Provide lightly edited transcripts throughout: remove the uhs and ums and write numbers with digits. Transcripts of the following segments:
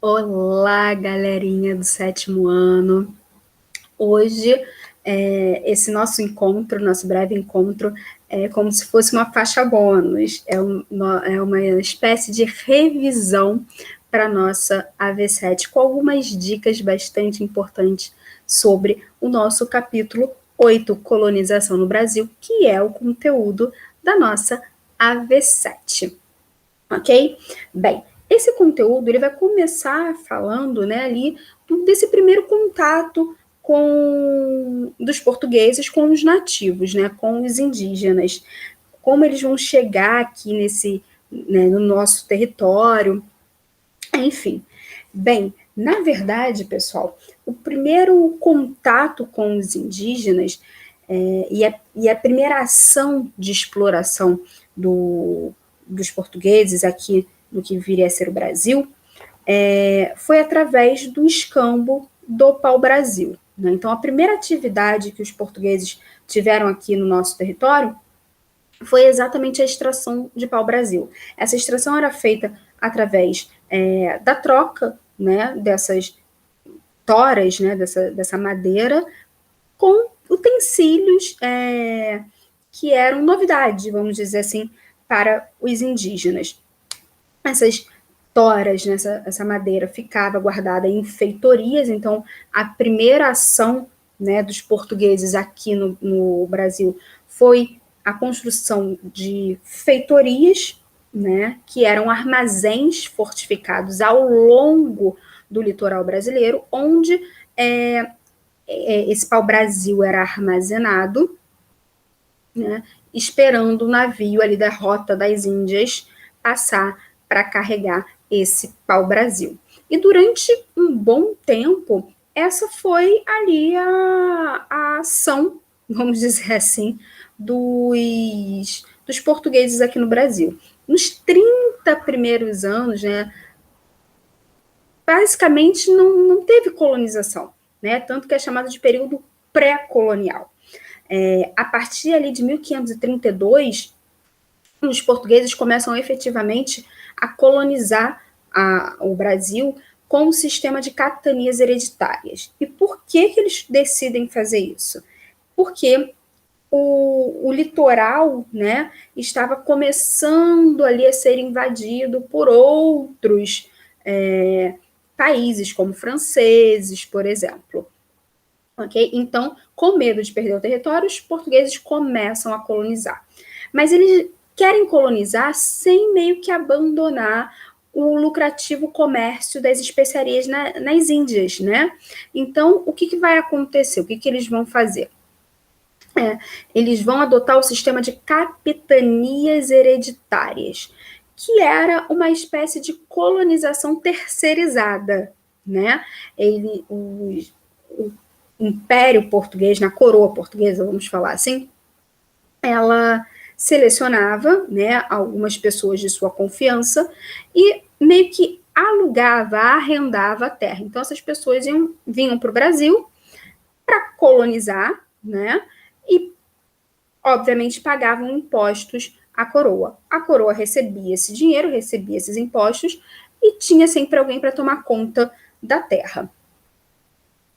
Olá, galerinha do sétimo ano. Hoje, esse nosso breve encontro, é como se fosse uma faixa bônus, é uma espécie de revisão para a nossa AV7, com algumas dicas bastante importantes sobre o nosso capítulo 8, Colonização no Brasil, que é o conteúdo da nossa AV7. Ok? Bem, esse conteúdo ele vai começar falando, né, ali desse primeiro contato dos portugueses com os nativos, né, com os indígenas, como eles vão chegar aqui no nosso território, enfim. Bem, na verdade, pessoal, o primeiro contato com os indígenas e a primeira ação de exploração dos portugueses aqui no que viria a ser o Brasil foi através do escambo do pau-brasil. Né? Então, a primeira atividade que os portugueses tiveram aqui no nosso território foi exatamente a extração de pau-brasil. Essa extração era feita através da troca, né, dessas toras, né, dessa madeira, com utensílios que eram novidade, vamos dizer assim, para os indígenas. Essas toras, né, essa madeira ficava guardada em feitorias, então a primeira ação, né, dos portugueses aqui no Brasil foi a construção de feitorias, né, que eram armazéns fortificados ao longo do litoral brasileiro, onde esse pau-brasil era armazenado, né, esperando o navio ali da Rota das Índias passar para carregar esse pau-brasil. E durante um bom tempo, essa foi ali a ação, vamos dizer assim, dos portugueses aqui no Brasil. Nos 30 primeiros anos, né, basicamente não teve colonização, né, tanto que é chamado de período pré-colonial. A partir ali de 1532, os portugueses começam efetivamente a colonizar o Brasil com um sistema de capitanias hereditárias. E por que eles decidem fazer isso? Porque o litoral, né, estava começando ali a ser invadido por outros países, como franceses, por exemplo. Okay? Então, com medo de perder o território, os portugueses começam a colonizar. Mas eles querem colonizar sem meio que abandonar o lucrativo comércio das especiarias nas Índias, né? Então, o que vai acontecer? O que eles vão fazer? Eles vão adotar o sistema de capitanias hereditárias, que era uma espécie de colonização terceirizada, né? O Império Português, na coroa portuguesa, vamos falar assim, ela selecionava, né, algumas pessoas de sua confiança e meio que alugava, arrendava a terra. Então, essas pessoas vinham para o Brasil para colonizar, né, e, obviamente, pagavam impostos à coroa. A coroa recebia esse dinheiro, recebia esses impostos e tinha sempre alguém para tomar conta da terra.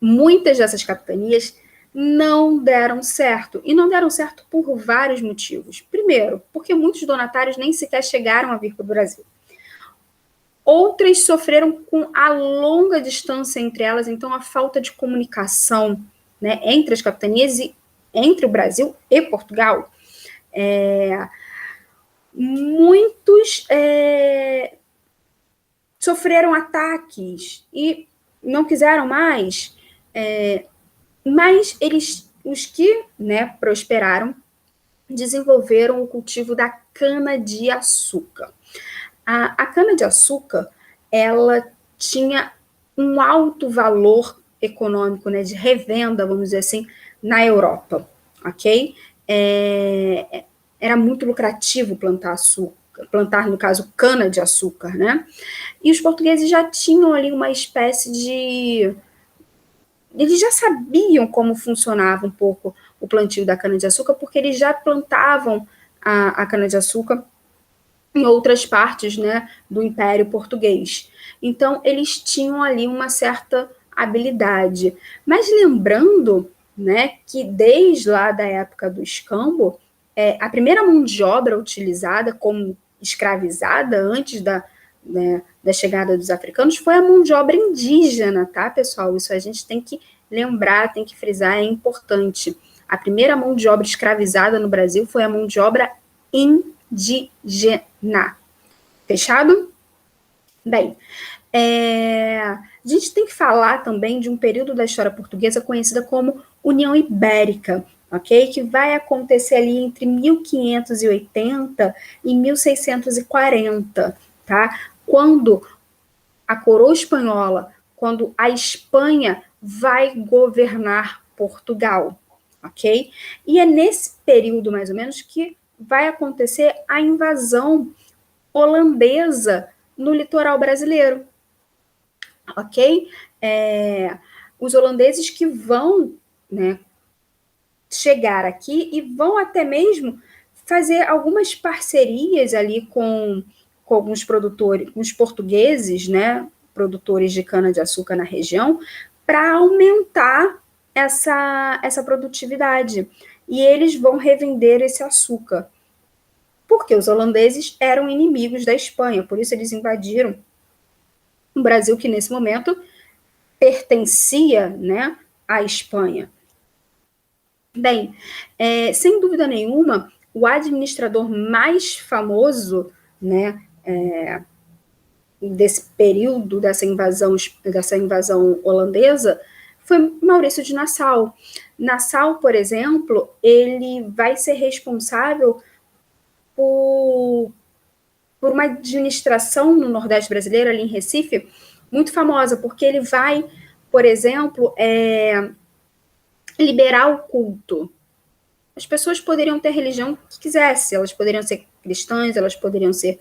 Muitas dessas capitanias não deram certo, e não deram certo por vários motivos. Primeiro, porque muitos donatários nem sequer chegaram a vir para o Brasil. Outras sofreram com a longa distância entre elas, então a falta de comunicação, né, entre as capitanias e entre o Brasil e Portugal. Muitos sofreram ataques e não quiseram mais, mas os que, né, prosperaram, desenvolveram o cultivo da cana-de-açúcar. A cana-de-açúcar, ela tinha um alto valor econômico, né, de revenda, vamos dizer assim, na Europa, ok? Era muito lucrativo plantar, no caso, cana-de-açúcar, né? E os portugueses já tinham ali uma espécie de... Eles já sabiam como funcionava um pouco o plantio da cana-de-açúcar, porque eles já plantavam a cana-de-açúcar em outras partes, né, do Império Português. Então, eles tinham ali uma certa habilidade. Mas lembrando, né, que desde lá da época do escambo, a primeira mão de obra utilizada como escravizada antes da chegada dos africanos foi a mão de obra indígena, tá, pessoal? Isso a gente tem que lembrar, tem que frisar, é importante. A primeira mão de obra escravizada no Brasil foi a mão de obra indígena. Fechado? Bem, a gente tem que falar também de um período da história portuguesa conhecida como União Ibérica, ok? Que vai acontecer ali entre 1580 e 1640, tá? Quando a coroa espanhola, quando a Espanha vai governar Portugal, ok? E é nesse período, mais ou menos, que vai acontecer a invasão holandesa no litoral brasileiro, ok? Os holandeses que vão, né, chegar aqui e vão até mesmo fazer algumas parcerias ali com alguns produtores, com os portugueses, né, produtores de cana-de-açúcar na região, para aumentar essa produtividade. E eles vão revender esse açúcar. Porque os holandeses eram inimigos da Espanha, por isso eles invadiram um Brasil que, nesse momento, pertencia, né, à Espanha. Bem, sem dúvida nenhuma, o administrador mais famoso, né, desse período, dessa invasão holandesa, foi Maurício de Nassau. Nassau, por exemplo, ele vai ser responsável por uma administração no Nordeste brasileiro, ali em Recife, muito famosa, porque ele vai, por exemplo, liberar o culto. As pessoas poderiam ter religião que quisessem, elas poderiam ser cristãs, elas poderiam ser,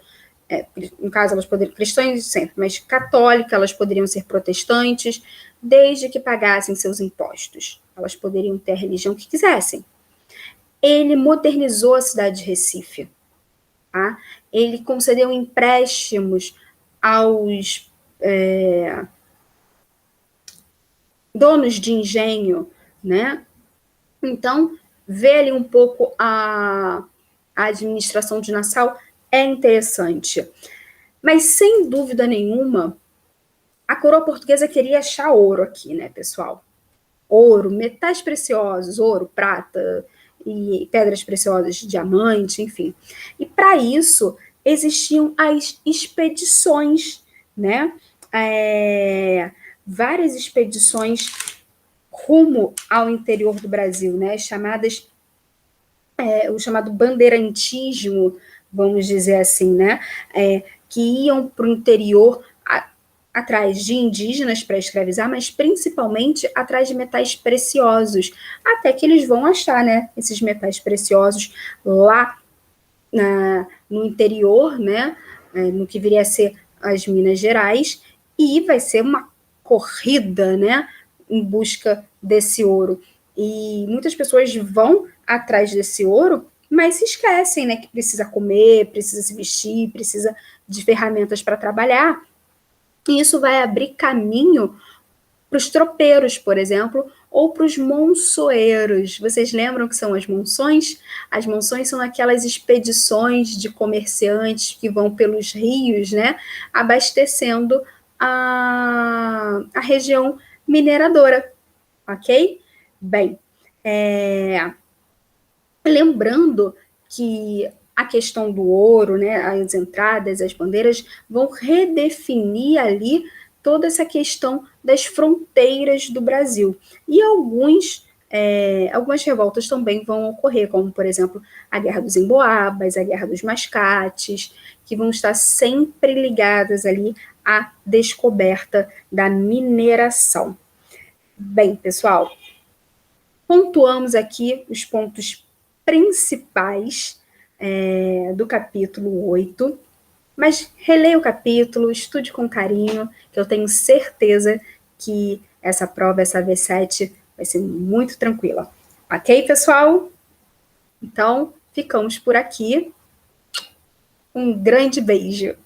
no caso, elas poderiam, cristãs sempre, mas católicas, elas poderiam ser protestantes, desde que pagassem seus impostos. Elas poderiam ter a religião que quisessem. Ele modernizou a cidade de Recife. Tá? Ele concedeu empréstimos aos donos de engenho, né? Então, ver ali um pouco a administração de Nassau é interessante. Mas, sem dúvida nenhuma, a coroa portuguesa queria achar ouro aqui, né, pessoal? Ouro, metais preciosos, ouro, prata e pedras preciosas, diamante, enfim. E para isso existiam as expedições, né? Várias expedições rumo ao interior do Brasil, né? Chamadas o chamado bandeirantismo, vamos dizer assim, né? Que iam para o interior atrás de indígenas para escravizar, mas principalmente atrás de metais preciosos, até que eles vão achar, né, esses metais preciosos lá no interior, né, no que viria a ser as Minas Gerais, e vai ser uma corrida, né, em busca desse ouro. E muitas pessoas vão atrás desse ouro, mas se esquecem, né, que precisa comer, precisa se vestir, precisa de ferramentas para trabalhar. E isso vai abrir caminho para os tropeiros, por exemplo, ou para os monçoeiros. Vocês lembram que são as monções? As monções são aquelas expedições de comerciantes que vão pelos rios, né, abastecendo a região mineradora, ok? Bem, lembrando que a questão do ouro, né, as entradas, as bandeiras, vão redefinir ali toda essa questão das fronteiras do Brasil. E algumas revoltas também vão ocorrer, como, por exemplo, a Guerra dos Emboabas, a Guerra dos Mascates, que vão estar sempre ligadas ali à descoberta da mineração. Bem, pessoal, pontuamos aqui os pontos principais do capítulo 8, mas releia o capítulo, estude com carinho, que eu tenho certeza que essa prova, essa V7, vai ser muito tranquila. Ok, pessoal? Então, ficamos por aqui. Um grande beijo.